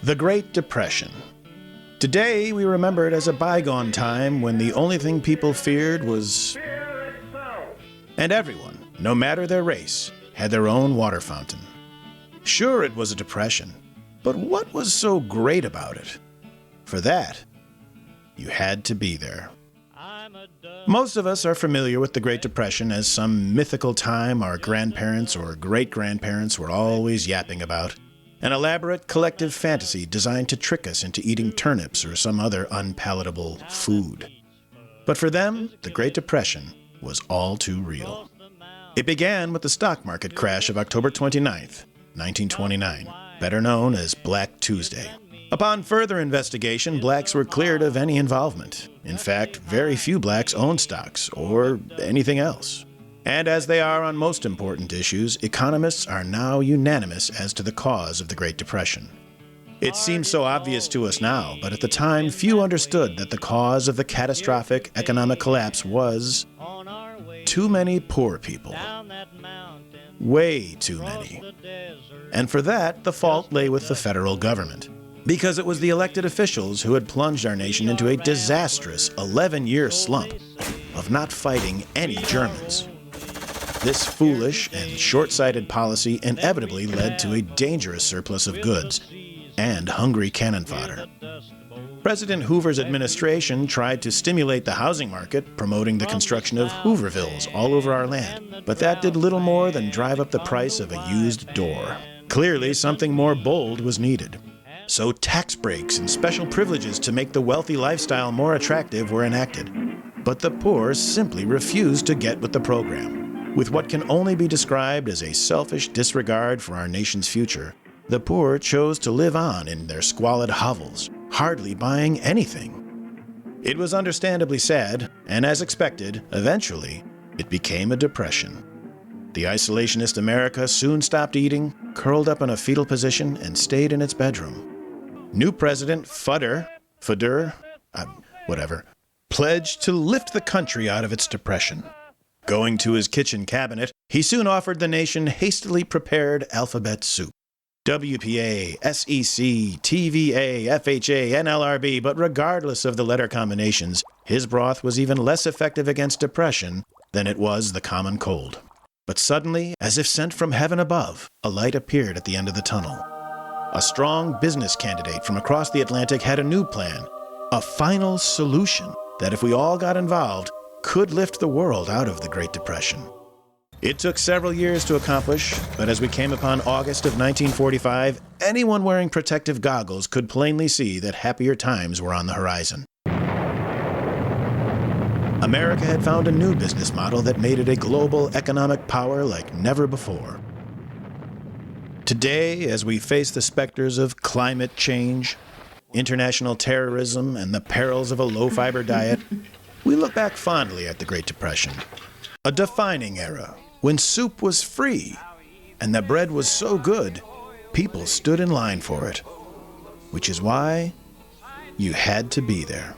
The Great Depression. Today, we remember it as a bygone time when the only thing people feared was... And everyone, no matter their race, had their own water fountain. Sure, it was a depression, but what was so great about it? For that, you had to be there. Most of us are familiar with the Great Depression as some mythical time our grandparents or great-grandparents were always yapping about. An elaborate collective fantasy designed to trick us into eating turnips or some other unpalatable food. But for them, the Great Depression was all too real. It began with the stock market crash of October 29th, 1929, better known as Black Tuesday. Upon further investigation, blacks were cleared of any involvement. In fact, very few blacks owned stocks or anything else. And as they are on most important issues, economists are now unanimous as to the cause of the Great Depression. It seems so obvious to us now, but at the time, few understood that the cause of the catastrophic economic collapse was too many poor people. Way too many. And for that, the fault lay with the federal government, because it was the elected officials who had plunged our nation into a disastrous 11-year slump of not fighting any Germans. This foolish and short-sighted policy inevitably led to a dangerous surplus of goods and hungry cannon fodder. President Hoover's administration tried to stimulate the housing market, promoting the construction of Hoovervilles all over our land, but that did little more than drive up the price of a used door. Clearly, something more bold was needed. So tax breaks and special privileges to make the wealthy lifestyle more attractive were enacted. But the poor simply refused to get with the program. With what can only be described as a selfish disregard for our nation's future, the poor chose to live on in their squalid hovels, hardly buying anything. It was understandably sad, and as expected, eventually, it became a depression. The isolationist America soon stopped eating, curled up in a fetal position, and stayed in its bedroom. New President pledged to lift the country out of its depression. Going to his kitchen cabinet, he soon offered the nation hastily prepared alphabet soup. WPA, SEC, TVA, FHA, NLRB, but regardless of the letter combinations, his broth was even less effective against depression than it was the common cold. But suddenly, as if sent from heaven above, a light appeared at the end of the tunnel. A strong business candidate from across the Atlantic had a new plan, a final solution that, if we all got involved, could lift the world out of the Great Depression. It took several years to accomplish, but as we came upon August of 1945, anyone wearing protective goggles could plainly see that happier times were on the horizon. America had found a new business model that made it a global economic power like never before. Today, as we face the specters of climate change, international terrorism, and the perils of a low-fiber diet, we look back fondly at the Great Depression, a defining era when soup was free and the bread was so good, people stood in line for it, which is why you had to be there.